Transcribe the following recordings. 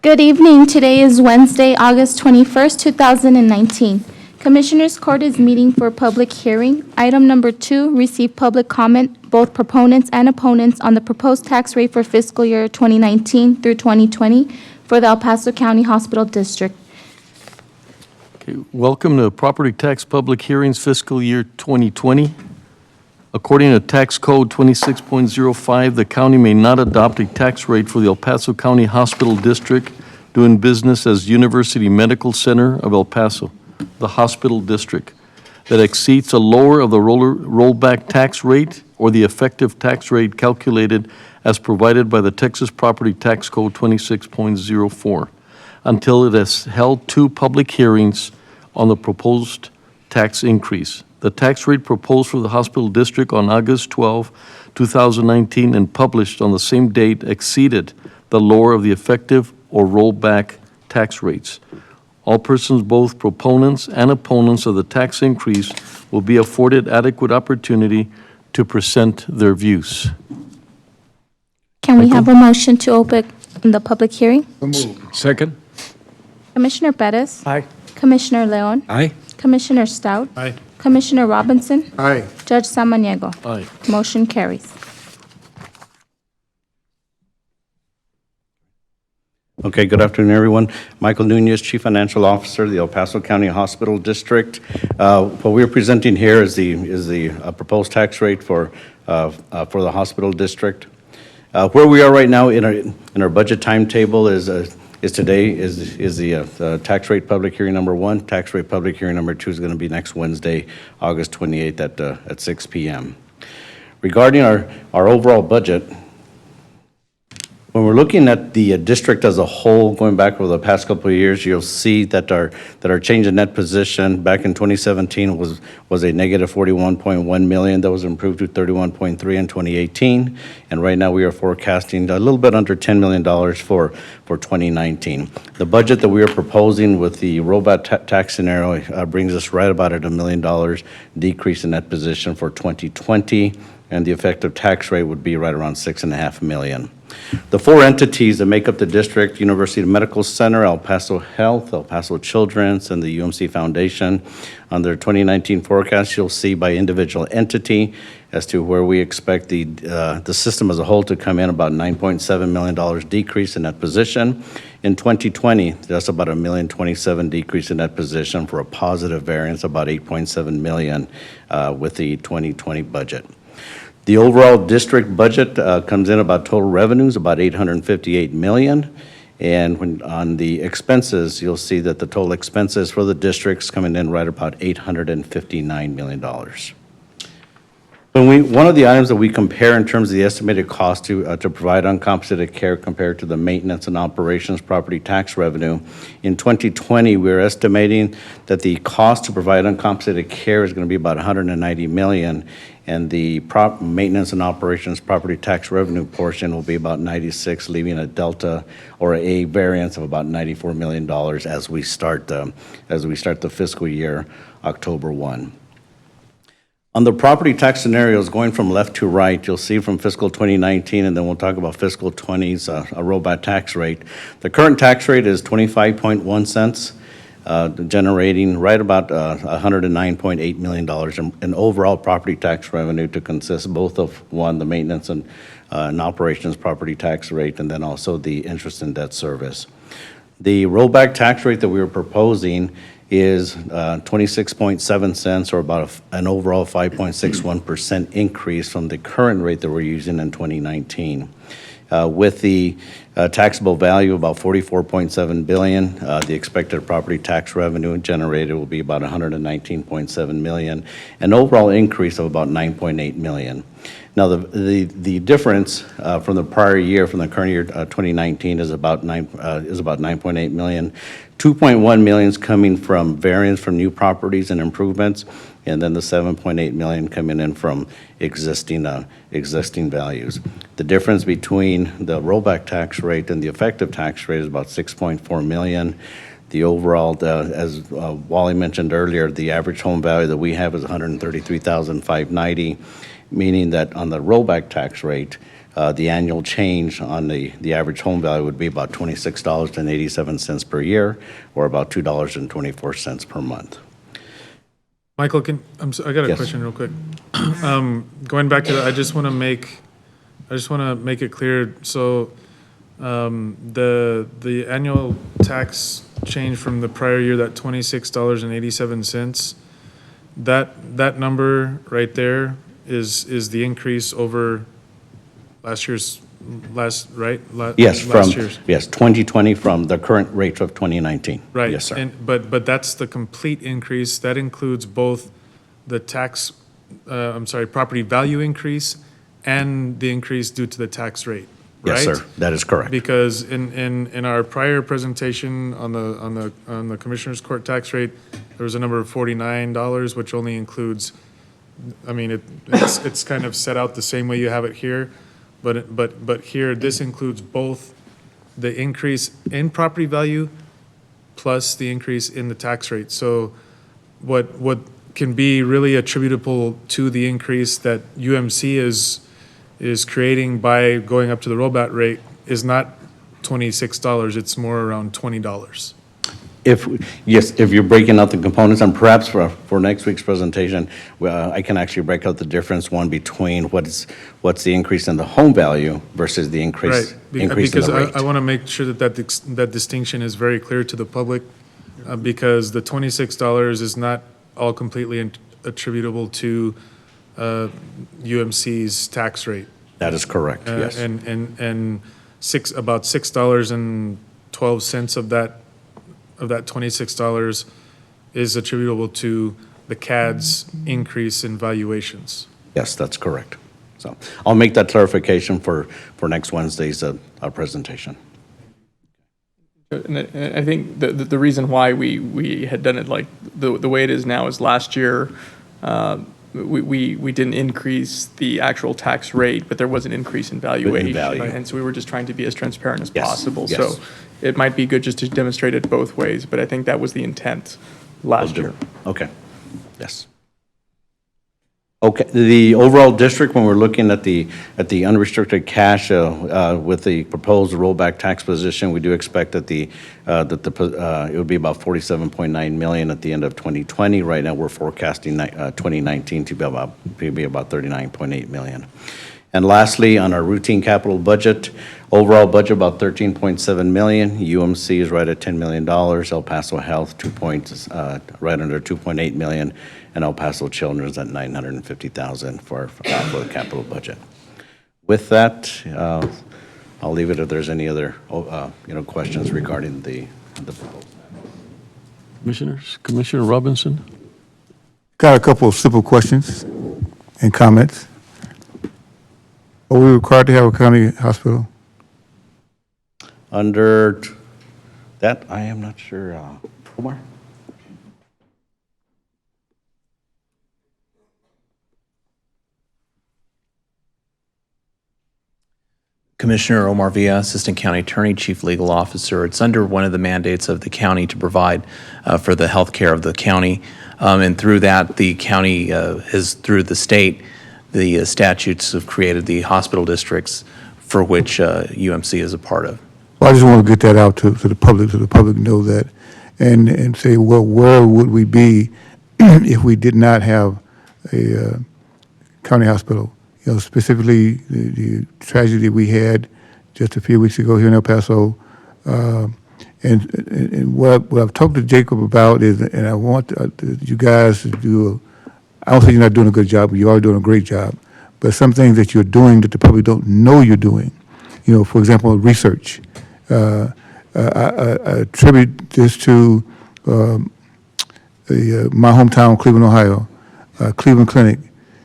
Good evening. Today is Wednesday, August 21st, 2019. Commissioners Court is meeting for public hearing. Item number 2, receive public comment, both proponents and opponents, on the proposed tax rate for fiscal year 2019 through 2020 for the El Paso County Hospital District. Okay, welcome to Property Tax Public Hearings Fiscal Year 2020. According to Tax Code 26.05, the county may not adopt a tax rate for the El Paso County Hospital District doing business as University Medical Center of El Paso, the hospital district, that exceeds a lower of the rollback tax rate or the effective tax rate calculated as provided by the Texas Property Tax Code 26.04 until it has held 2 public hearings on the proposed tax increase. The tax rate proposed for the hospital district on August 12, 2019 and published on the same date exceeded the lower of the effective or rollback tax rates. All persons, both proponents and opponents of the tax increase, will be afforded adequate opportunity to present their views. Can we have a motion to open the public hearing? Second. Commissioner Perez? Aye. Commissioner Leon? Aye. Commissioner Stout? Aye. Commissioner Robinson? Aye. Judge Samaniego? Aye. Motion carries. Okay, good afternoon, everyone. Michael Nunez, Chief Financial Officer of the El Paso County Hospital District. What we're presenting here is the proposed tax rate for the hospital district. Where we are right now in our budget timetable is today is the tax rate public hearing number 1. Tax rate public hearing number 2 is going to be next Wednesday, August 28th at 6 p.m. Regarding our overall budget, when we're looking at the district as a whole, going back over the past couple of years, you'll see that our change in net position back in 2017 was a negative 41.1 million. That was improved to 31.3 in 2018, and right now we are forecasting a little bit under $10 million for 2019. The budget that we are proposing with the rollback tax scenario brings us right about at $1 million decrease in net position for 2020, and the effective tax rate would be right around $6.5 million. The 4 entities that make up the district: University Medical Center, El Paso Health, El Paso Children's, and the UMC Foundation. On their 2019 forecast, you'll see by individual entity as to where we expect the system as a whole to come in about $9.7 million decrease in that position. In 2020, that's about $1.027 million decrease in that position for a positive variance about $8.7 million with the 2020 budget. The overall district budget comes in about total revenues, about $858 million. And when on the expenses, you'll see that the total expenses for the district's coming in right about $859 million. One of the items that we compare in terms of the estimated cost to provide uncompensated care compared to the maintenance and operations property tax revenue, in 2020, we're estimating that the cost to provide uncompensated care is going to be about $190 million, and the maintenance and operations property tax revenue portion will be about 96, leaving a delta or a variance of about $94 million as we start the fiscal year October 1. On the property tax scenarios, going from left to right, you'll see from fiscal 2019, and then we'll talk about fiscal 20's a rollback tax rate. The current tax rate is 25.1 cents. Generating right about $109.8 million in overall property tax revenue to consist both of, one, the maintenance and operations property tax rate, and then also the interest and debt service. The rollback tax rate that we were proposing is 26.7 cents, or about an overall 5.61% increase from the current rate that we're using in 2019. With the taxable value of about $44.7 billion, the expected property tax revenue generated will be about $119.7 million, an overall increase of about $9.8 million. Now, the difference from the prior year, from the current year 2019, is about $9.8 million. $2.1 million is coming from variance from new properties and improvements, and then the $7.8 million coming in from existing values. The difference between the rollback tax rate and the effective tax rate is about $6.4 million. The overall, as Wally mentioned earlier, the average home value that we have is $133,590, meaning that on the rollback tax rate, the annual change on the average home value would be about $26.87 per year, or about $2.24 per month. Michael, I got a Yes. question real quick. Going back to that, I just want to make it clear. So, the annual tax change from the prior year, that $26.87, that number right there is the increase over last year's, right? Yes, Last year's. 2020 from the current rate of 2019. Right. Yes, sir. But that's the complete increase. That includes both the property value increase and the increase due to the tax rate, right? Yes, sir. That is correct. Because in our prior presentation on the Commissioner's Court tax rate, there was a number of $49, which only includes, I mean, it's kind of set out the same way you have it here, but here, this includes both the increase in property value plus the increase in the tax rate. So what can be really attributable to the increase that UMC is creating by going up to the rollback rate is not $26, it's more around $20. If you're breaking out the components, and perhaps for next week's presentation, I can actually break out the difference, one between what's the increase in the home value versus the increase in the Because rate. I want to make sure that distinction is very clear to the public, because the $26 is not all completely attributable to UMC's tax rate. That is correct, yes. And about $6.12 of that $26 is attributable to the CAD's increase in valuations. Yes, that's correct. So I'll make that clarification for next Wednesday's presentation. And I think the reason why we had done it like the way it is now is last year, we didn't increase the actual tax rate, but there was an increase in valuation. value. Right? And so we were just trying to be as transparent as Yes, possible. yes. So it might be good just to demonstrate it both ways, but I think that was the intent last year. Okay, yes. Okay, the overall district, when we're looking at the unrestricted cash with the proposed rollback tax position, we do expect that it would be about 47.9 million at the end of 2020. Right now, we're forecasting 2019 to be about 39.8 million. And lastly, on our routine capital budget, overall budget about 13.7 million. UMC is right at $10 million. El Paso Health right under 2.8 million, and El Paso Children's at 950,000 for the capital budget. With that, I'll leave it if there's any other questions regarding the proposal. Commissioners, Commissioner Robinson? Got a couple of simple questions and comments. Are we required to have a county hospital? Under that, I am not sure. Omar? Commissioner Omar Villa, Assistant County Attorney, Chief Legal Officer. It's under one of the mandates of the county to provide for the health care of the county. And through that, the county has, through the state, the statutes have created the hospital districts for which UMC is a part of. Well, I just want to get that out to the public, so the public know that, and say, well, where would we be if we did not have a county hospital? You know, specifically the tragedy we had just a few weeks ago here in El Paso, and what I've talked to Jacob about is, and I want you guys to do. I don't say you're not doing a good job, but you are doing a great job. But some things that you're doing that the public don't know you're doing, you know, for example, research. I attribute this to my hometown, Cleveland, Ohio, Cleveland Clinic.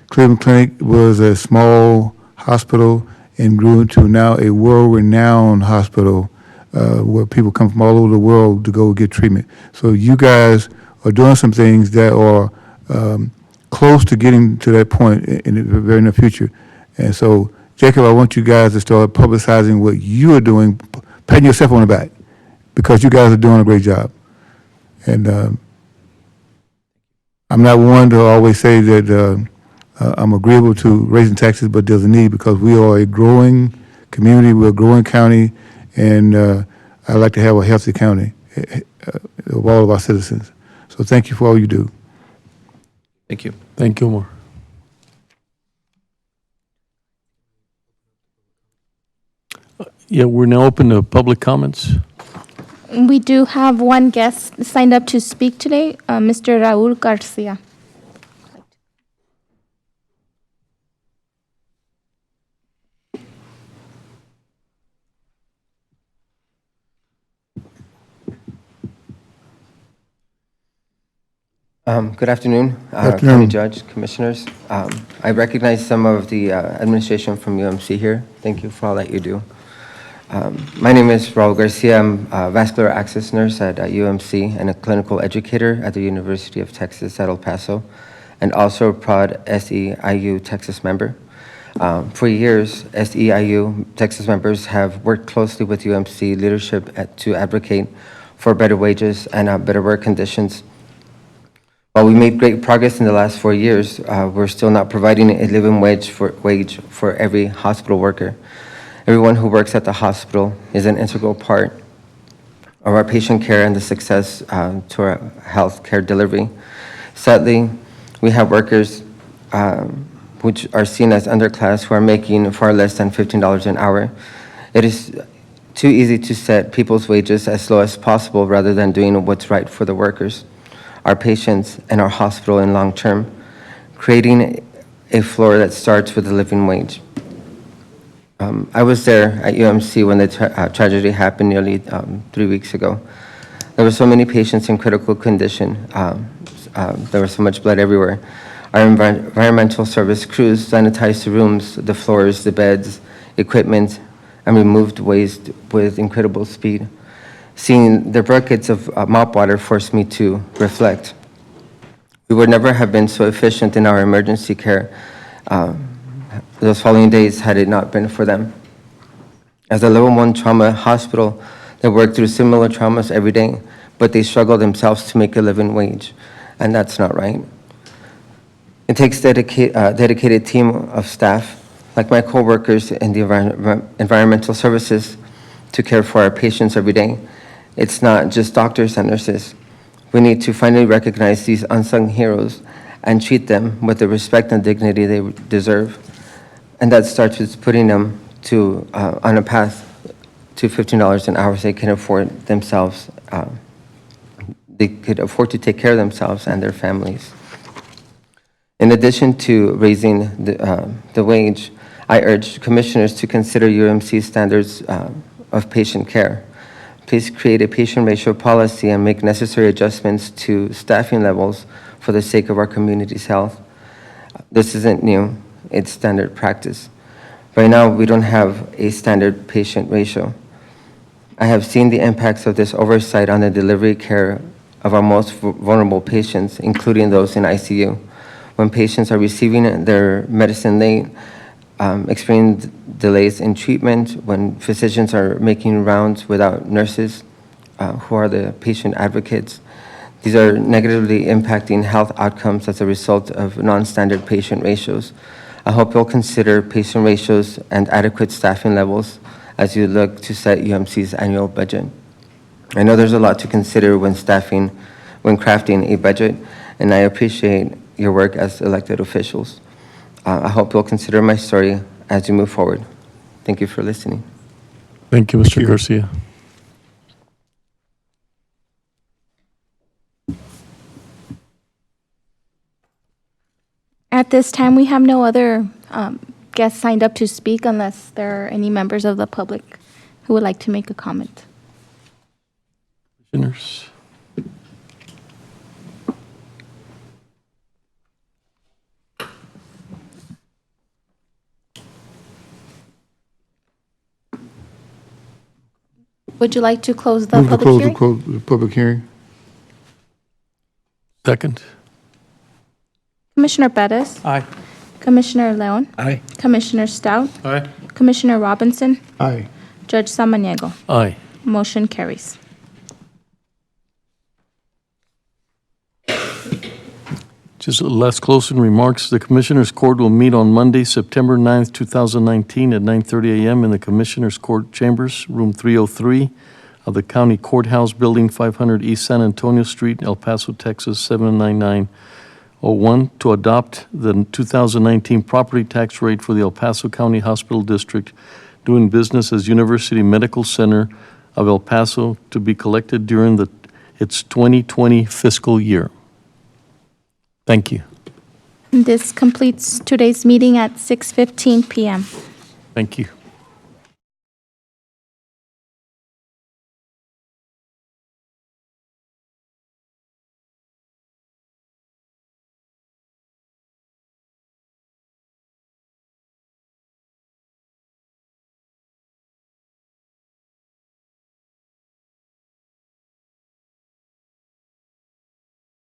Cleveland Clinic was a small hospital and grew into now a world-renowned hospital where people come from all over the world to go get treatment. So you guys are doing some things that are close to getting to that point in the very near future. And so, Jacob, I want you guys to start publicizing what you are doing, patting yourself on the back, because you guys are doing a great job. And I'm not one to always say that I'm agreeable to raising taxes, but there's a need because we are a growing community, we're a growing county, and I'd like to have a healthy county of all of our citizens. So thank you for all you do. Thank you. Thank you, Omar. Yeah, we're now open to public comments. We do have one guest signed up to speak today, Mr. Raul Garcia. Good afternoon, afternoon. County Judge, Commissioners. I recognize some of the administration from UMC here. Thank you for all that you do. My name is Raul Garcia. I'm a vascular access nurse at UMC and a clinical educator at the University of Texas at El Paso, and also a proud SEIU Texas member. For years, SEIU Texas members have worked closely with UMC leadership to advocate for better wages and better work conditions. While we made great progress in the last 4 years, we're still not providing a living wage for every hospital worker. Everyone who works at the hospital is an integral part of our patient care and the success to our health care delivery. Sadly, we have workers which are seen as underclass who are making far less than $15 an hour. It is too easy to set people's wages as low as possible rather than doing what's right for the workers, our patients, and our hospital in long term, creating a floor that starts with a living wage. I was there at UMC when the tragedy happened nearly 3 weeks ago. There were so many patients in critical condition. There was so much blood everywhere. Our environmental service crews sanitized the rooms, the floors, the beds, equipment, and removed waste with incredible speed. Seeing the buckets of mop water forced me to reflect. We would never have been so efficient in our emergency care those following days had it not been for them. As a level 1 trauma hospital, they work through similar traumas every day, but they struggle themselves to make a living wage, and that's not right. It takes a dedicated team of staff, like my coworkers in the environmental services, to care for our patients every day. It's not just doctors and nurses. We need to finally recognize these unsung heroes and treat them with the respect and dignity they deserve. And that starts with putting them on a path to $15 an hour so they can afford themselves. They could afford to take care of themselves and their families. In addition to raising the wage, I urge commissioners to consider UMC's standards of patient care. Please create a patient ratio policy and make necessary adjustments to staffing levels for the sake of our community's health. This isn't new, it's standard practice. Right now, we don't have a standard patient ratio. I have seen the impacts of this oversight on the delivery care of our most vulnerable patients, including those in ICU. When patients are receiving their medicine late, experience delays in treatment, when physicians are making rounds without nurses who are the patient advocates. These are negatively impacting health outcomes as a result of non-standard patient ratios. I hope you'll consider patient ratios and adequate staffing levels as you look to set UMC's annual budget. I know there's a lot to consider when crafting a budget, and I appreciate your work as elected officials. I hope you'll consider my story as you move forward. Thank you for listening. Thank you, Mr. Garcia. At this time, we have no other guests signed up to speak unless there are any members of the public who would like to make a comment. Commissioners. Would you like to close the Move to public hearing? close the public hearing. Second. Commissioner Perez? Aye. Commissioner Leon? Aye. Commissioner Stout? Aye. Commissioner Robinson? Aye. Judge Samaniego? Aye. Motion carries. Just last closing remarks. The Commissioners Court will meet on Monday, September 9th, 2019 at 9:30 a.m. in the Commissioners Court Chambers, Room 303 of the County Courthouse Building, 500 East San Antonio Street, El Paso, Texas, 79901, to adopt the 2019 property tax rate for the El Paso County Hospital District, doing business as University Medical Center of El Paso, to be collected during its 2020 fiscal year. Thank you. This completes today's meeting at 6:15 p.m. Thank you.